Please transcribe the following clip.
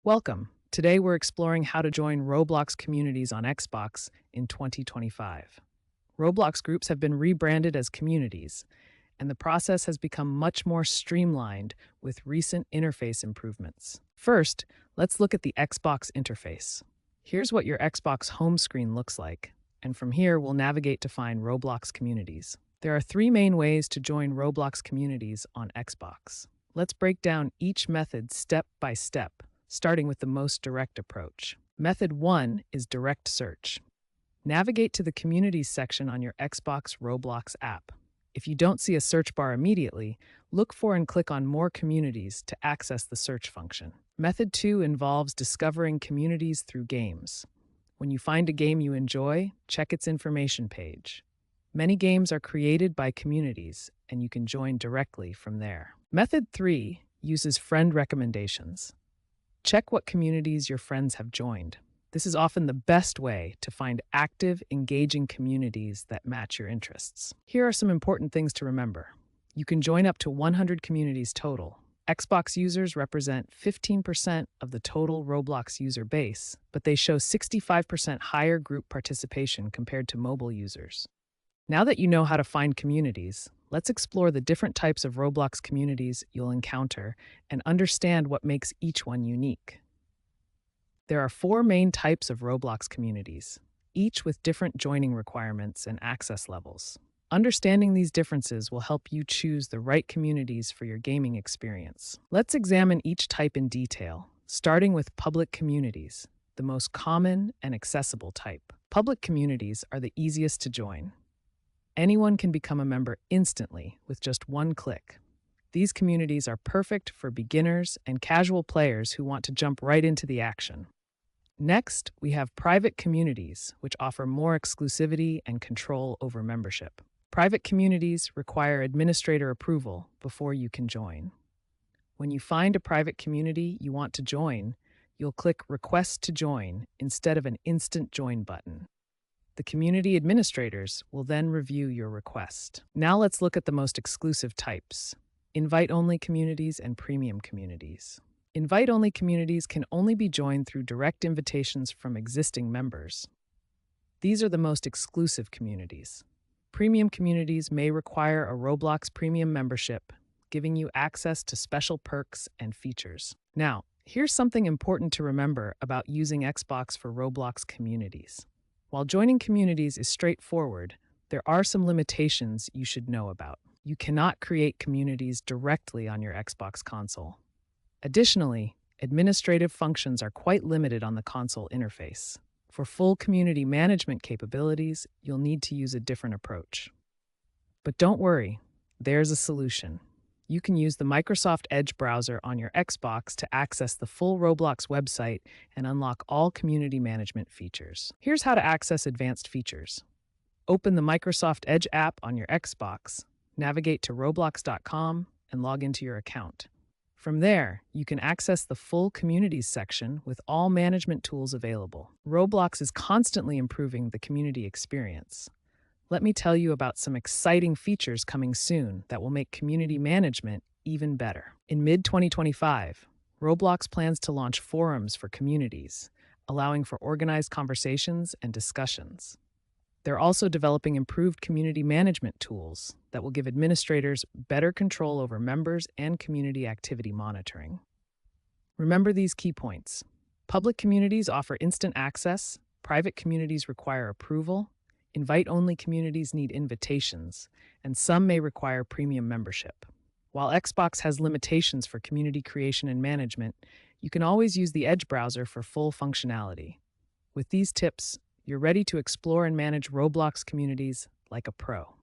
Welcome. Today we're exploring how to join Roblox communities on Xbox in 2025. Roblox groups have been rebranded as communities, and the process has become much more streamlined with recent interface improvements. First, let's look at the Xbox interface. Here's what your Xbox home screen looks like, and from here we'll navigate to find Roblox communities. There are three main ways to join Roblox communities on Xbox. Let's break down each method step by step, starting with the most direct approach. Method 1 is direct search. Navigate to the Communities section on your Xbox Roblox app. If you don't see a search bar immediately, look for and click on More Communities to access the search function. Method 2 involves discovering communities through games. When you find a game you enjoy, check its information page. Many games are created by communities, and you can join directly from there. Method 3 uses friend recommendations. Check what communities your friends have joined. This is often the best way to find active, engaging communities that match your interests. Here are some important things to remember. You can join up to 100 communities total. Xbox users represent 15% of the total Roblox user base, but they show 65% higher group participation compared to mobile users. Now that you know how to find communities, let's explore the different types of Roblox communities you'll encounter and understand what makes each one unique. There are four main types of Roblox communities, each with different joining requirements and access levels. Understanding these differences will help you choose the right communities for your gaming experience. Let's examine each type in detail, starting with public communities, the most common and accessible type. Public communities are the easiest to join. Anyone can become a member instantly with just one click. These communities are perfect for beginners and casual players who want to jump right into the action. Next, we have private communities, which offer more exclusivity and control over membership. Private communities require administrator approval before you can join. When you find a private community you want to join, you'll click Request to Join instead of an Instant Join button. The community administrators will then review your request. Now let's look at the most exclusive types: invite-only communities and premium communities. Invite-only communities can only be joined through direct invitations from existing members. These are the most exclusive communities. Premium communities may require a Roblox Premium membership, giving you access to special perks and features. Now, here's something important to remember about using Xbox for Roblox communities. While joining communities is straightforward, there are some limitations you should know about. You cannot create communities directly on your Xbox console. Additionally, administrative functions are quite limited on the console interface. For full community management capabilities, you'll need to use a different approach. But don't worry, there's a solution. You can use the Microsoft Edge browser on your Xbox to access the full Roblox website and unlock all community management features. Here's how to access advanced features. Open the Microsoft Edge app on your Xbox, navigate to roblox.com, and log into your account. From there, you can access the full Communities section with all management tools available. Roblox is constantly improving the community experience. Let me tell you about some exciting features coming soon that will make community management even better. In mid-2025, Roblox plans to launch forums for communities, allowing for organized conversations and discussions. They're also developing improved community management tools that will give administrators better control over members and community activity monitoring. Remember these key points. Public communities offer instant access, private communities require approval, invite-only communities need invitations, and some may require premium membership. While Xbox has limitations for community creation and management, you can always use the Edge browser for full functionality. With these tips, you're ready to explore and manage Roblox communities like a pro.